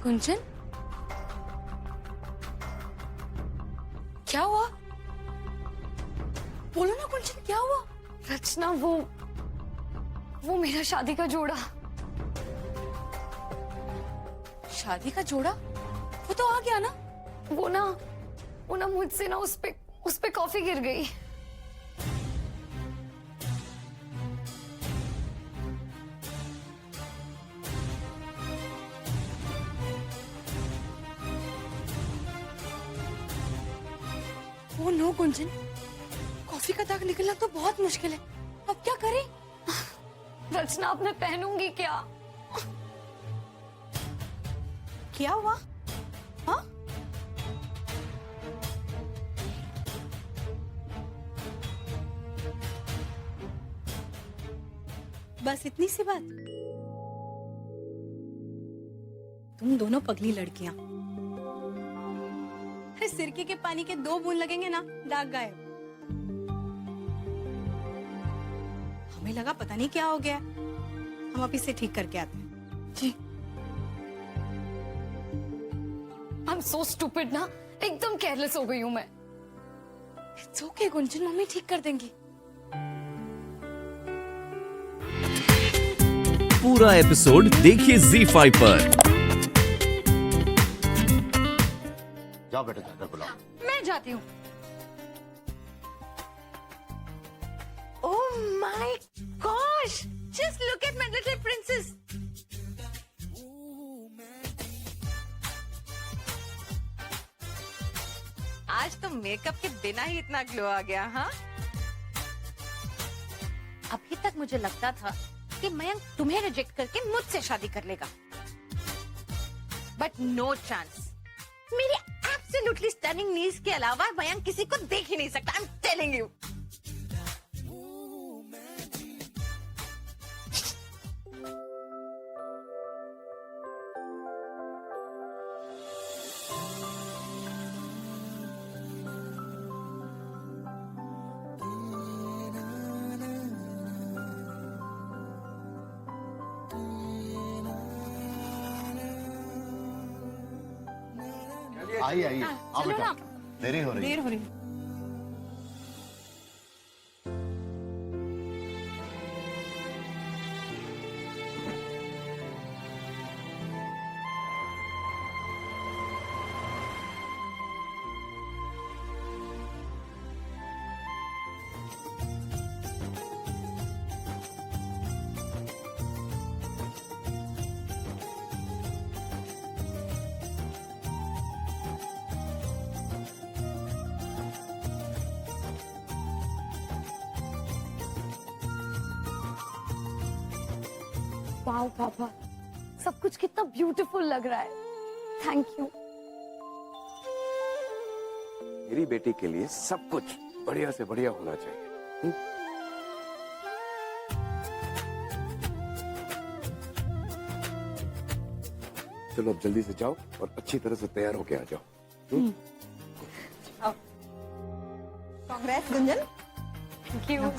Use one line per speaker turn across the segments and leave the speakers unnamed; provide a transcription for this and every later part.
कुंचन, क्या हुआ? बोलो ना कुंचन, क्या हुआ?
रचना, वो मेरा शादी का जोड़ा।
शादी का जोड़ा? वो तो आ गया ना।
वो ना मुझसे ना उस पे कॉफी गिर गई।
ओ नो कुंचन, कॉफी का दाग निकलना तो बहुत मुश्किल है। अब क्या करें?
रचना, अब मैं पहनूंगी क्या?
क्या हुआ? हाँ? बस इतनी सी बात? तुम दोनों पगली लड़कियां। अरे सिरके के पानी के 2 बूंद लगेंगे ना, दाग गायब। हमें लगा पता नहीं क्या हो गया, हम अब इसे ठीक करके आते हैं। जी।
आई एम सो स्टूपिड ना, एकदम केयरलेस हो गई हूँ मैं।
इट्स ओके कुंचन, मम्मी ठीक कर देंगी।
पूरा एपिसोड देखिए ZEE5 पर।
जाओ बेटा, जाकर बुलाओ।
मैं जाती हूँ। Oh my gosh, just look at my little princess.
आज तो मेकअप के बिना ही इतना ग्लो आ गया। हाँ,
अभी तक मुझे लगता था कि मयंक तुम्हें रिजेक्ट करके मुझसे शादी कर लेगा, बट नो चांस। मेरे एब्सोल्युटली स्टनिंग नीज के अलावा मयंक किसी को देख ही नहीं सकता। I am telling you.
आइए आइए, आओ बेटा, देरी हो रही है।
देर हो रही।
वाओ पापा, सब कुछ कितना ब्यूटीफुल लग रहा है। Thank you.
मेरी बेटी के लिए सब कुछ बढ़िया से बढ़िया होना चाहिए। चलो अब जल्दी से जाओ और अच्छी तरह से तैयार होके आ जाओ।
कांग्रेस गुंजन।
Thank you.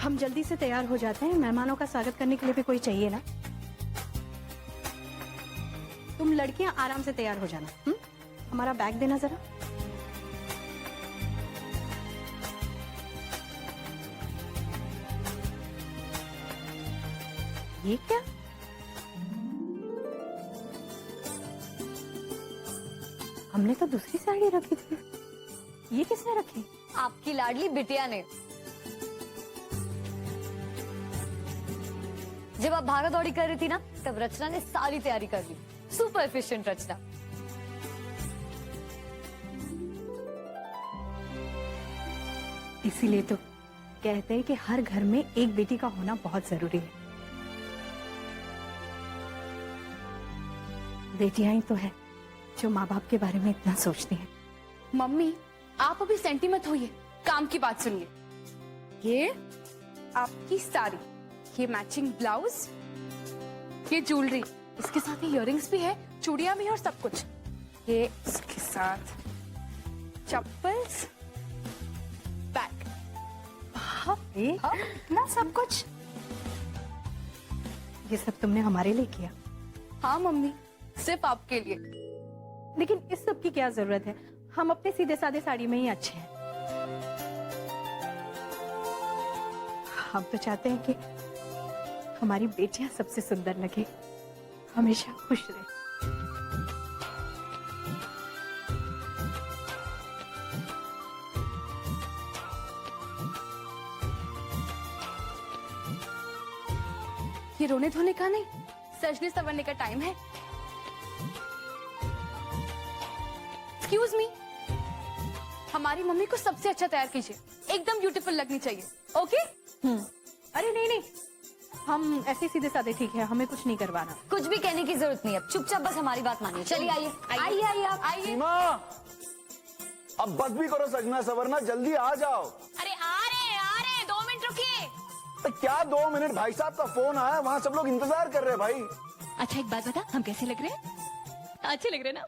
हम जल्दी से तैयार हो जाते हैं, मेहमानों का स्वागत करने के लिए भी कोई चाहिए ना। तुम लड़कियां आराम से तैयार हो जाना। हमारा बैग देना जरा। ये क्या? हमने तो दूसरी साड़ी रखी थी, ये किसने रखी?
आपकी लाडली बिटिया ने। जब आप भागा दौड़ी कर रही थी ना, तब रचना ने सारी तैयारी कर ली। सुपर एफिशिएंट रचना।
इसीलिए तो कहते हैं कि हर घर में एक बेटी का होना बहुत जरूरी है। बेटियां ही तो है जो माँ बाप के बारे में इतना सोचती हैं।
मम्मी, आप अभी सेंटी मत होइए, काम की बात सुनिए। ये आपकी साड़ी, ये मैचिंग ब्लाउज, ये ज्वेलरी, इसके साथ इयररिंग्स भी है, चूड़ियां भी है और सब कुछ। ये इसके साथ चप्पल्स, बैग।
इतना सब कुछ?
ये सब तुमने हमारे लिए किया,
हाँ मम्मी, सिर्फ आपके लिए।
लेकिन इस सब की क्या जरूरत है? हम अपने सीधे साधे साड़ी में ही अच्छे हैं। हम तो चाहते हैं कि हमारी बेटियां सबसे सुंदर लगे, हमेशा खुश रहे।
ये रोने धोने का नहीं, सजने संवरने का टाइम है। एक्सक्यूज मी, हमारी मम्मी को सबसे अच्छा तैयार कीजिए, एकदम ब्यूटीफुल लगनी चाहिए। ओके?
अरे नहीं नहीं, हम ऐसे सीधे साधे ठीक है, हमें कुछ नहीं करवाना।
कुछ भी कहने की जरूरत नहीं है, चुपचाप बस हमारी बात मानिए। चलिए आइए आइए आइए आप आइए।
सीमा, अब बस भी करो सजना सवरना, जल्दी आ जाओ।
अरे आ रहे 2 मिनट रुकिए।
तो क्या 2 मिनट? भाई साहब का फोन आया, वहाँ सब लोग इंतजार कर रहे हैं भाई।
अच्छा एक बात बता, हम कैसे लग रहे हैं? अच्छे लग रहे हैं ना?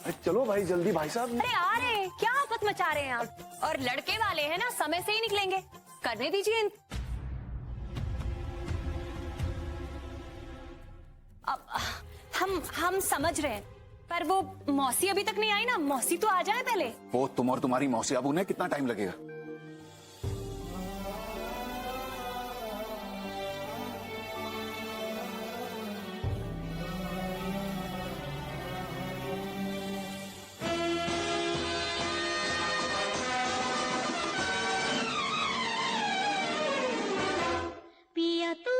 अरे चलो भाई जल्दी, भाई साहब।
अरे आ रहे हैं, क्या आफत मचा रहे हैं आप? और लड़के वाले हैं ना, समय से ही निकलेंगे, करने दीजिए। अब हम समझ रहे हैं, पर वो मौसी अभी तक नहीं आई ना। मौसी तो आ जाए पहले।
वो तुम और तुम्हारी मौसी, अब उन्हें कितना टाइम लगेगा?
पिया तू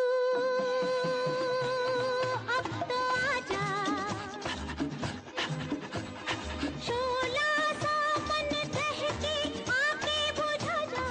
अब तो आजा, शोला सा मन बहके आके बुझा जा।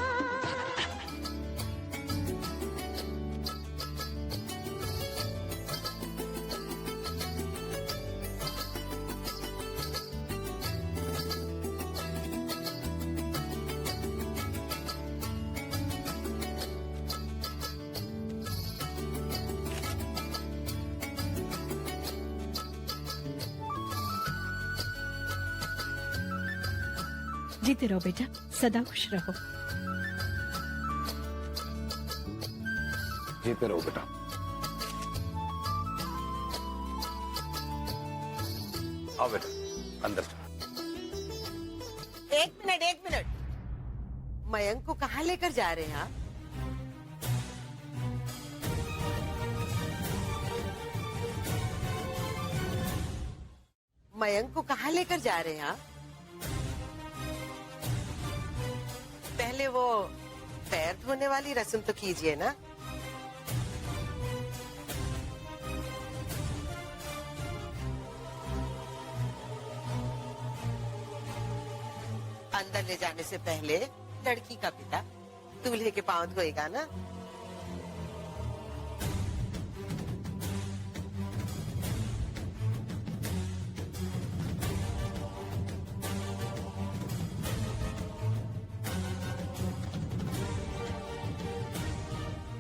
जीते रहो बेटा, सदा खुश रहो।
जीते रहो बेटा। आओ बेटा, अंदर चलो।
एक मिनट, मयंक को कहाँ लेकर जा रहे हैं आप? मयंक को कहाँ लेकर जा रहे हैं आप? पहले वो पैर धोने वाली रस्म तो कीजिए ना। अंदर ले जाने से पहले लड़की का पिता दूल्हे के पांव धोएगा ना।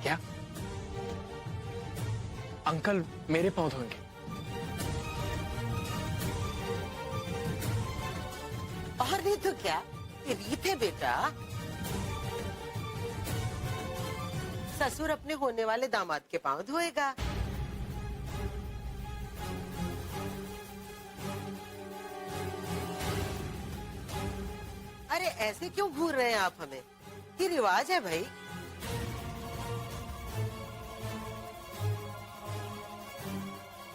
क्या अंकल मेरे पाँव धोएंगे?
और नहीं तो क्या, ये रीत है बेटा। ससुर अपने होने वाले दामाद के पांव धोएगा। अरे ऐसे क्यों घूर रहे हैं आप हमें? ये रिवाज है भाई।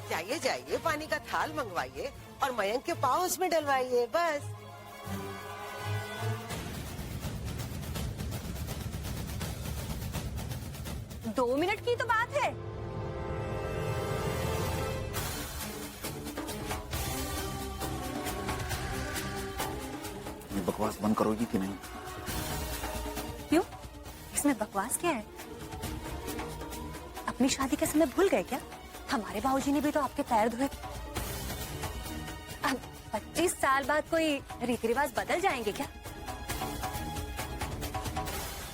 जाइए जाइए, पानी का थाल मंगवाइए और मयंक के पाँव उसमें डलवाइए, बस।
दो मिनट की तो बात है।
ये बकवास बंद करोगी कि नहीं?
क्यों? इसमें बकवास क्या है? अपनी शादी के समय भूल गए क्या? हमारे बाबूजी ने भी तो आपके पैर धोए। अब 25 साल बाद कोई रीति रिवाज बदल जाएंगे क्या?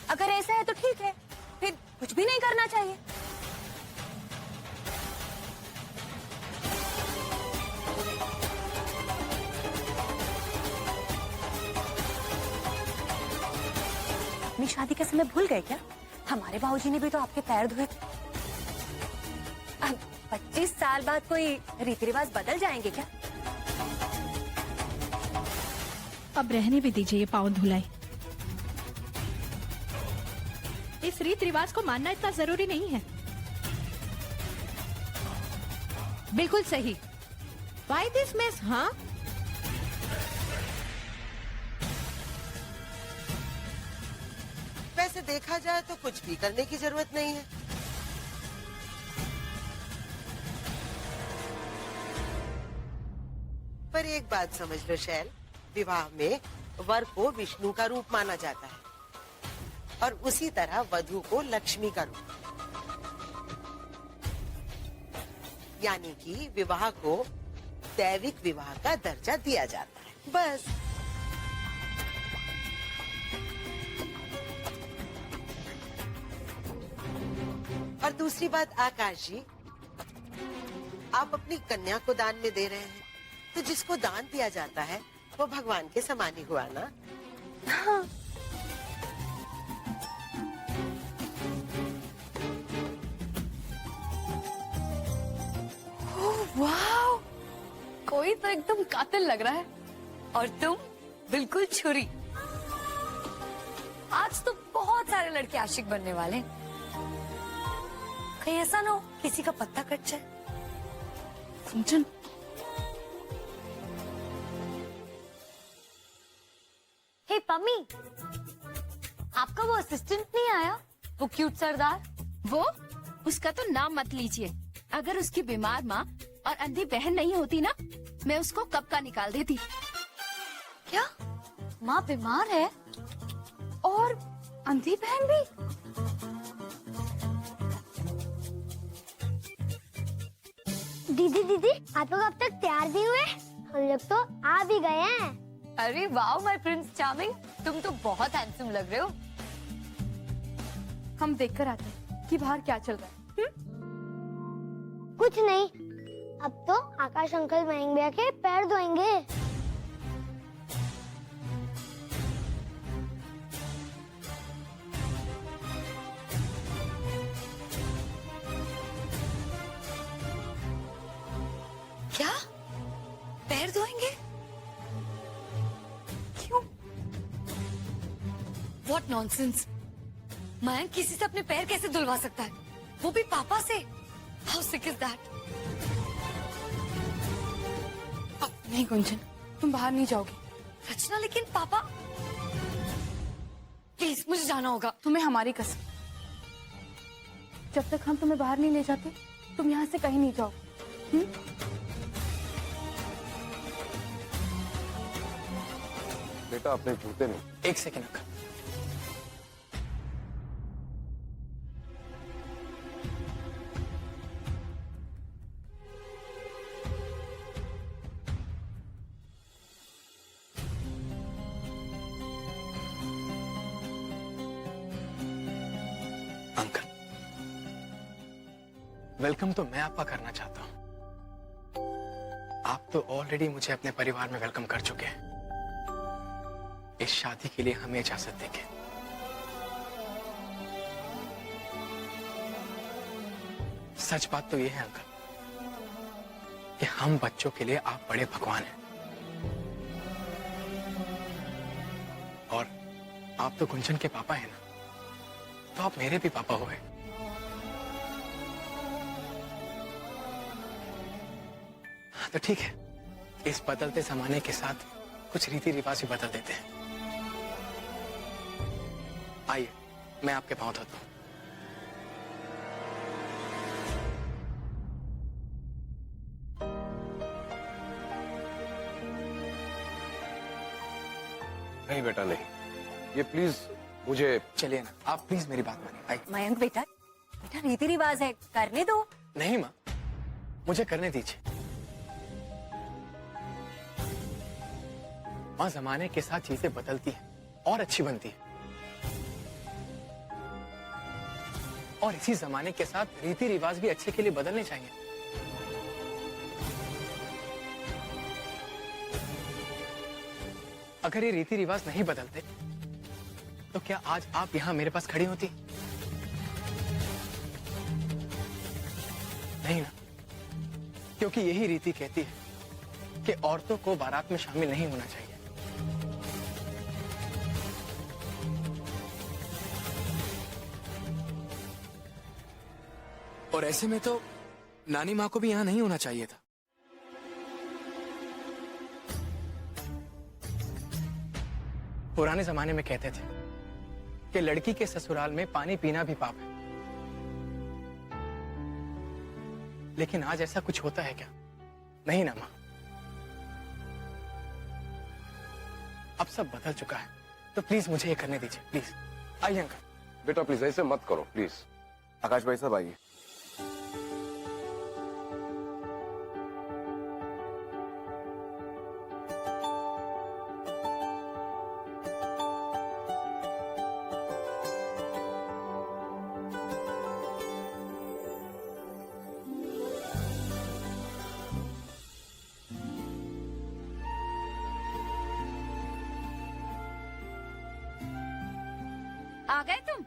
अगर ऐसा है तो ठीक है, फिर कुछ भी नहीं करना चाहिए। अपनी शादी के समय भूल गए क्या? हमारे बाबूजी ने भी तो आपके पैर धोए। अब 25 साल बाद कोई रीति रिवाज बदल जाएंगे क्या?
अब रहने भी दीजिए ये पाँव धुलाई। इस रीत रिवाज को मानना इतना जरूरी नहीं है। बिल्कुल सही। Why this mess, हाँ?
वैसे देखा जाए तो कुछ भी करने की जरूरत नहीं है। पर एक बात समझ लो शैल, विवाह में वर को विष्णु का रूप माना जाता है और उसी तरह वधू को लक्ष्मी का रूप, यानी कि विवाह को दैविक विवाह का दर्जा दिया जाता है। बस। और दूसरी बात आकाश जी, आप अपनी कन्या को दान में दे रहे हैं, तो जिसको दान दिया जाता है वो भगवान के समान ही हुआ ना।
हाँ।
वाह, कोई तो एकदम कातिल लग रहा है।
और तुम बिल्कुल छुरी। आज तो बहुत सारे लड़के आशिक बनने वाले। कहीं ऐसा ना हो किसी का पत्ता कट जाए।
गुंजन,
हे पम्मी, आपका वो असिस्टेंट नहीं आया, वो क्यूट सरदार?
वो उसका तो नाम मत लीजिए। अगर उसकी बीमार माँ और अंधी बहन नहीं होती ना, मैं उसको कब का निकाल देती।
क्या माँ बीमार है?
और अंधी बहन भी?
दीदी दीदी, आप लोग अब तक तैयार नहीं हुए? हम लोग तो आ भी गए हैं।
अरे वाह माय प्रिंस चार्मिंग, तुम तो बहुत हैंडसम लग रहे हो।
हम देखकर आते हैं कि बाहर क्या चल रहा है।
कुछ नहीं, अब तो आकाश अंकल मयंक भैया के पैर धोएंगे।
क्या पैर धोएंगे? क्यों? What nonsense! मयंक किसी से अपने पैर कैसे धुलवा सकता है, वो भी पापा से? How sick is that?
नहीं गुंजन, तुम बाहर नहीं जाओगी।
रचना, लेकिन पापा, प्लीज मुझे जाना होगा।
तुम्हें हमारी कसम, जब तक हम तुम्हें बाहर नहीं ले जाते, तुम यहाँ से कहीं नहीं जाओ।
बेटा अपने जूते नहीं।
एक सेकेंड अंकल। अंकल, वेलकम तो मैं आपका करना चाहता हूं। आप तो ऑलरेडी मुझे अपने परिवार में वेलकम कर चुके हैं। इस शादी के लिए हमें इजाजत देंगे। सच बात तो ये है अंकल कि हम बच्चों के लिए आप बड़े भगवान हैं, और आप तो गुंजन के पापा हैं ना, तो आप मेरे भी पापा हुए। तो ठीक है, इस बदलते जमाने के साथ कुछ रीति रिवाज भी बदल देते हैं। आइए, मैं आपके पांव धोता हूं।
नहीं बेटा नहीं, ये प्लीज मुझे।
चलिए ना, आप प्लीज मेरी बात मानिए। आइए।
मयंक बेटा, रीति रिवाज है, करने दो।
नहीं माँ, मुझे करने दीजिए। माँ, जमाने के साथ चीजें बदलती हैं और अच्छी बनती है, और इसी जमाने के साथ रीति रिवाज भी अच्छे के लिए बदलने चाहिए। अगर ये रीति रिवाज नहीं बदलते तो क्या आज आप यहाँ मेरे पास खड़ी होती? नहीं क्योंकि यही रीति कहती है कि औरतों को बारात में शामिल नहीं होना चाहिए। और ऐसे में तो नानी माँ को भी यहाँ नहीं होना चाहिए था। पुराने जमाने में कहते थे कि लड़की के ससुराल में पानी पीना भी पाप है, लेकिन आज ऐसा कुछ होता है क्या? नहीं ना माँ, अब सब बदल चुका है, तो प्लीज मुझे ये करने दीजिए, प्लीज। आइए अंकल।
बेटा प्लीज ऐसे मत करो प्लीज। आकाश भाई साहब आइए।
आ गए तुम?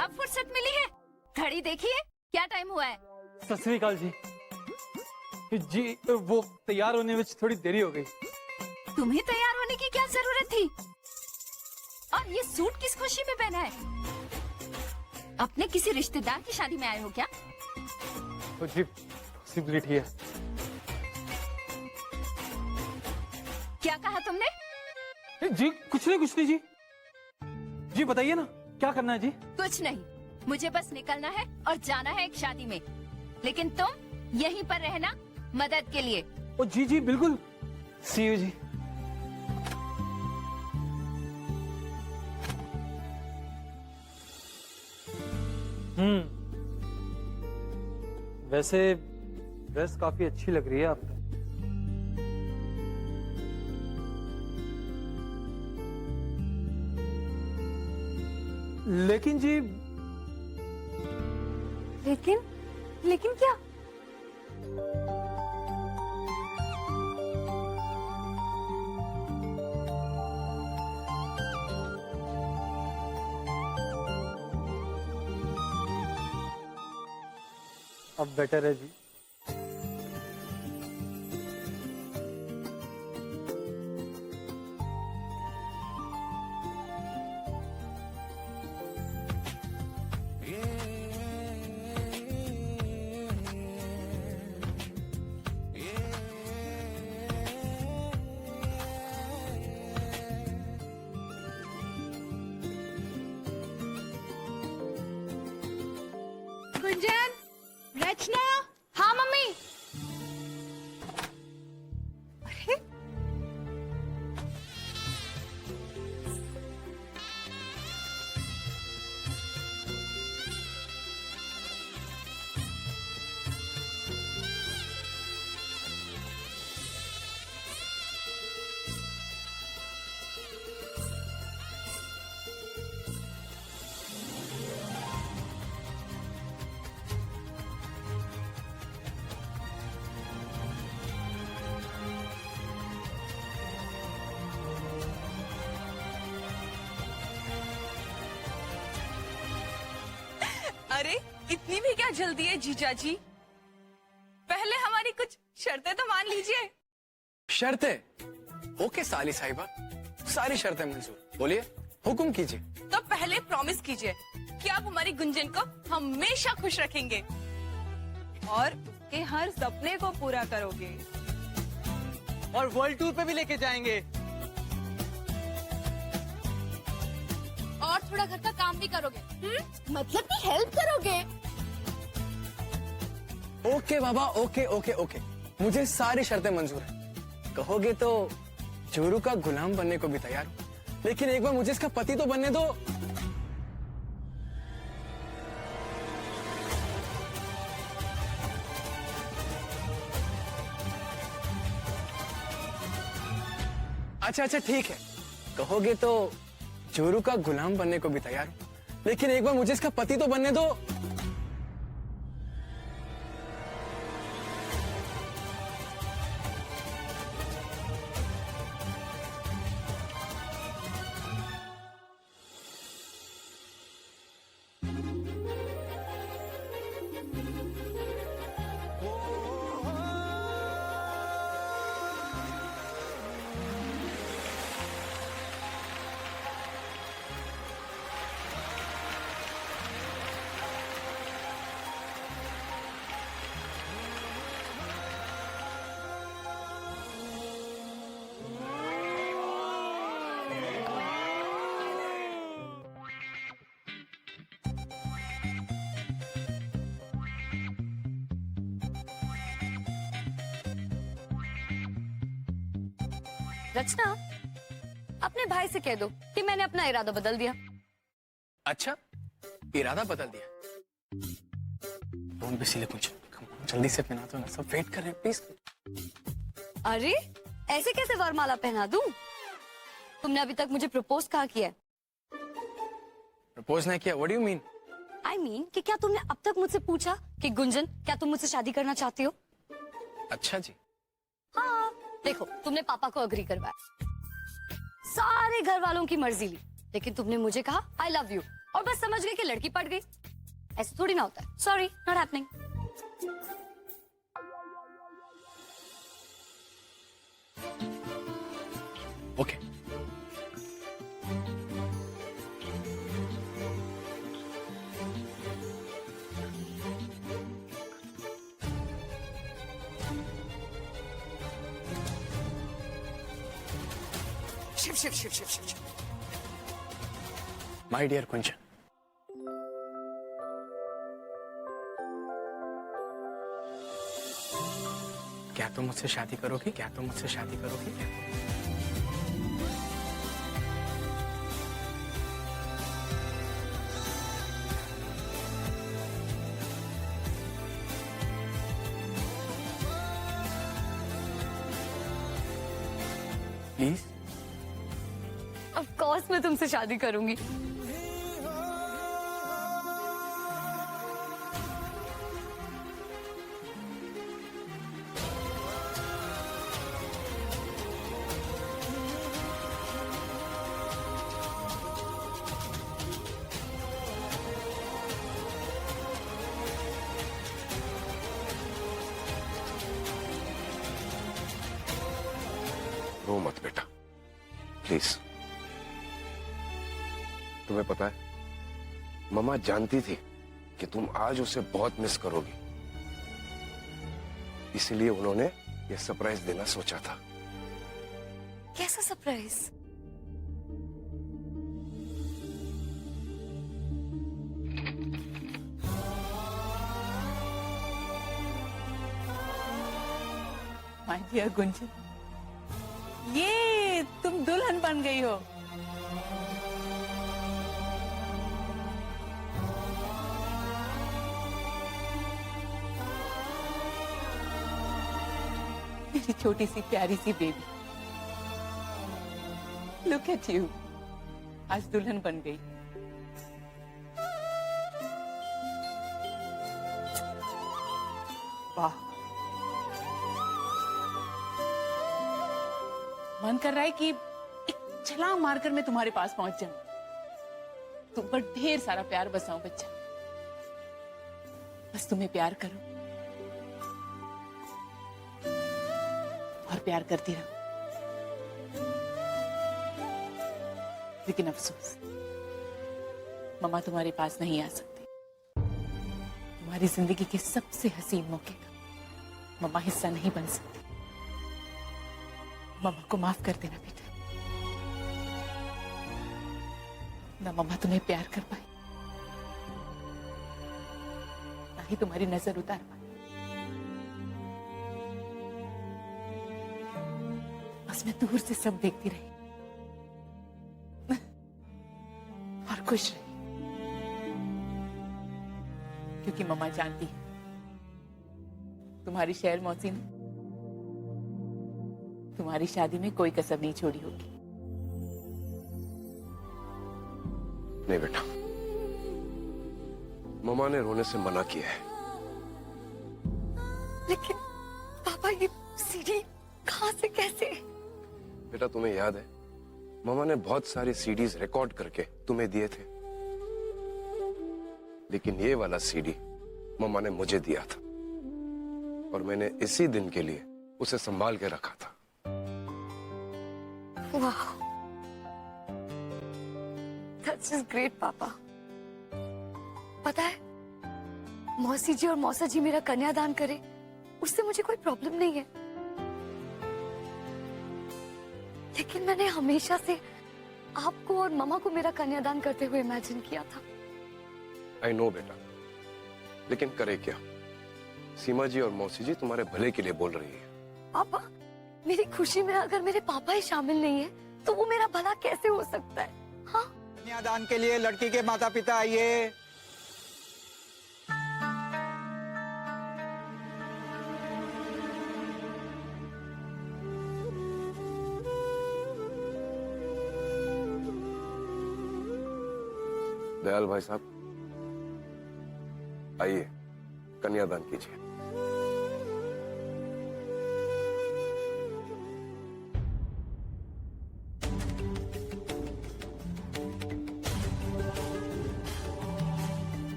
अब फुर्सत मिली है? घड़ी देखिए, क्या टाइम हुआ है?
सत श्री अकाल जी। जी वो तैयार होने में थोड़ी देरी हो गई।
तुम्हें तैयार होने की क्या जरूरत थी? और ये सूट किस खुशी में पहना है? अपने किसी रिश्तेदार की शादी में आए हो क्या?
तो जी पॉसिबिलिटी है।
क्या कहा तुमने?
जी कुछ नहीं जी। जी बताइए ना क्या करना है जी?
कुछ नहीं, मुझे बस निकलना है और जाना है एक शादी में, लेकिन तुम यहीं पर रहना मदद के लिए।
ओ जी बिल्कुल। सी यू जी। वैसे ड्रेस काफी अच्छी लग रही है आप पे। लेकिन जी
लेकिन क्या?
अब बेटर है जी।
गुंजन, रचना।
हाँ मम्मी।
अरे
अरे इतनी भी क्या जल्दी है जीजा जी? पहले हमारी कुछ शर्तें तो मान लीजिए।
शर्तें? ओके साली साहिबा, सारी शर्तें मंजूर। बोलिए, हुक्म कीजिए।
तो पहले प्रॉमिस कीजिए कि आप हमारी गुंजन को हमेशा खुश रखेंगे और उसके हर सपने को पूरा करोगे
और वर्ल्ड टूर पे भी लेके जाएंगे।
और थोड़ा घर का काम भी करोगे? मतलब कि हेल्प करोगे?
ओके बाबा, ओके। मुझे सारी शर्तें मंजूर हैं। कहोगे तो जोरू का गुलाम बनने को भी तैयार हूं, लेकिन एक बार मुझे इसका पति तो बनने दो। अच्छा ठीक है, कहोगे तो जोरू का गुलाम बनने को भी तैयार हूं, लेकिन एक बार मुझे इसका पति तो बनने दो।
रचना, अपने भाई से कह दो कि मैंने अपना इरादा बदल दिया।
अच्छा, इरादा बदल दिया? फोन पे सिले कुछ जल्दी से पहना दो ना, सब वेट कर रहे हैं प्लीज।
अरे ऐसे कैसे वरमाला पहना दूं? तुमने अभी तक मुझे प्रपोज कहाँ किया है?
प्रपोज नहीं किया? What do you mean?
I mean कि क्या तुमने अब तक मुझसे पूछा कि गुंजन क्या तुम मुझसे शादी करना चाहती हो?
अच्छा जी।
हाँ, देखो तुमने पापा को अग्री करवाया, सारे घर वालों की मर्जी ली, लेकिन तुमने मुझे कहा आई लव यू और बस समझ गए कि लड़की पट गई। ऐसे थोड़ी ना होता है। Sorry, not happening.
Okay. Shiv Shiv Shiv Shiv Shiv Shiv. My dear Kunjan, क्या तुम मुझसे शादी करोगी? क्या तुम मुझसे शादी करोगी? प्लीज।
ऑफ कोर्स मैं तुमसे शादी करूंगी।
रो मत बेटा, प्लीज। तुम्हें पता है, मम्मा जानती थी कि तुम आज उसे बहुत मिस करोगी, इसलिए उन्होंने ये सरप्राइज देना सोचा था।
कैसा सरप्राइज?
माय डियर गुंजन, ये तुम दुल्हन बन गई हो। मेरी छोटी सी प्यारी सी बेबी, लुक एट यू, आज दुल्हन बन गई। वाह, मन कर रहा है कि एक छलांग मारकर मैं तुम्हारे पास पहुंच जाऊं, तुम पर ढेर सारा प्यार बरसाऊं बच्चा। बस तुम्हें प्यार करो और प्यार करती रहो। लेकिन अफसोस, मम्मा तुम्हारे पास नहीं आ सकती। तुम्हारी जिंदगी के सबसे हसीन मौके का मम्मा हिस्सा नहीं बन सकती। मम्मा को माफ कर देना बेटा। ना मम्मा तुम्हें प्यार कर पाई, ना ही तुम्हारी नजर उतार पाई। बस मैं दूर से सब देखती रही और खुश रही, क्योंकि मम्मा जानती है तुम्हारी शहर मौसी ने तुम्हारी शादी में कोई कसर नहीं छोड़ी होगी।
नहीं बेटा, मम्मा ने रोने से मना किया है।
लेकिन पापा, ये सीडी कहां से कैसे?
बेटा तुम्हें याद है, मम्मा ने बहुत सारे सीडीज रिकॉर्ड करके तुम्हें दिए थे, लेकिन ये वाला सीडी मम्मा ने मुझे दिया था और मैंने इसी दिन के लिए उसे संभाल के रखा था।
वाह, दैट्स जस्ट ग्रेट पापा। पता है, मौसी जी और मौसा जी मेरा कन्यादान करे, उससे मुझे कोई प्रॉब्लम नहीं है, लेकिन मैंने हमेशा से आपको और मम्मा को मेरा कन्यादान करते हुए इमेजिन किया था।
आई नो बेटा, लेकिन करे क्या? सीमा जी और मौसी जी तुम्हारे भले के लिए बोल रही है।
पापा, मेरी खुशी में अगर मेरे पापा ही शामिल नहीं है तो वो मेरा भला कैसे हो सकता है? हाँ,
कन्यादान के लिए लड़की के माता पिता आइए।
दयाल भाई साहब, आइए कन्यादान कीजिए।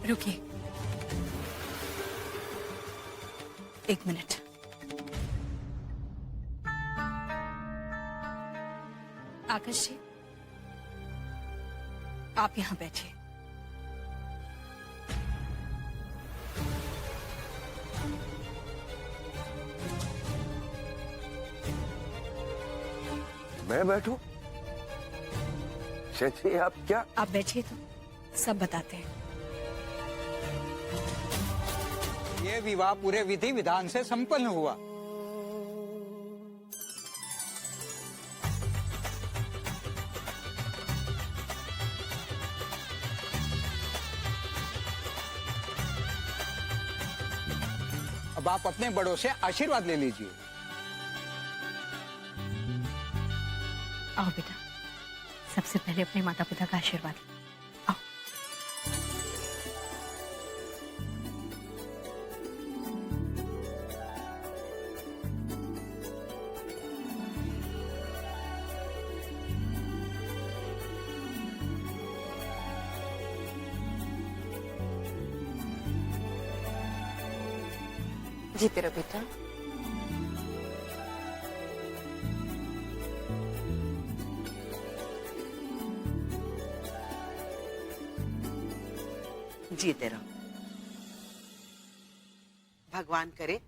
रुकिए, एक मिनट। आकाश जी, आप यहां बैठिए।
मैं बैठूं? जी आप क्या?
आप बैठिए तो सब बताते हैं।
ये विवाह पूरे विधि विधान से संपन्न हुआ। अब आप अपने बड़ों से आशीर्वाद ले लीजिए।
आओ बेटा, सबसे पहले अपने माता पिता का आशीर्वाद लो। आओ।
जीते रहो बेटा।
जीते रहो। भगवान करे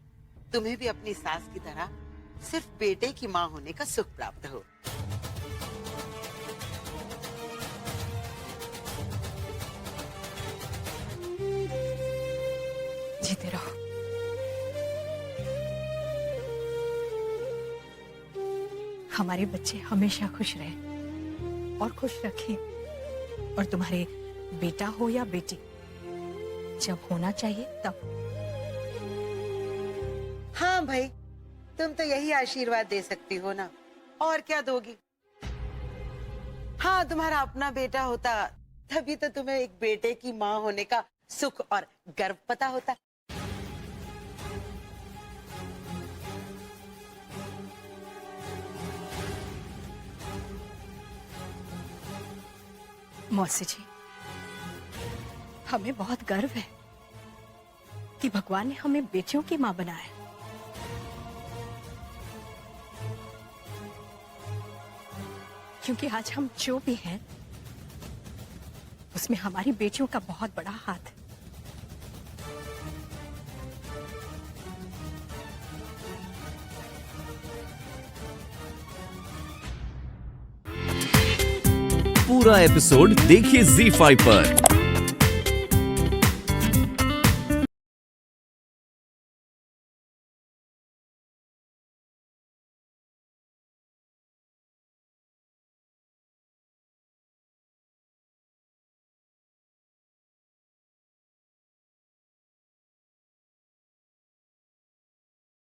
तुम्हें भी अपनी सास की तरह सिर्फ बेटे की माँ होने का सुख प्राप्त हो।
जीते रहो। हमारे बच्चे हमेशा खुश रहे और खुश रखें। और तुम्हारे बेटा हो या बेटी, जब होना चाहिए तब।
हाँ भाई, तुम तो यही आशीर्वाद दे सकती हो ना, और क्या दोगी? हाँ, तुम्हारा अपना बेटा होता तभी तो तुम्हें एक बेटे की माँ होने का सुख और गर्व पता होता।
मौसी जी, हमें बहुत गर्व है कि भगवान ने हमें बेटियों की मां बनाया। क्योंकि आज हम जो भी हैं, उसमें हमारी बेटियों का बहुत बड़ा हाथ है।
पूरा एपिसोड देखिए ZEE5 पर।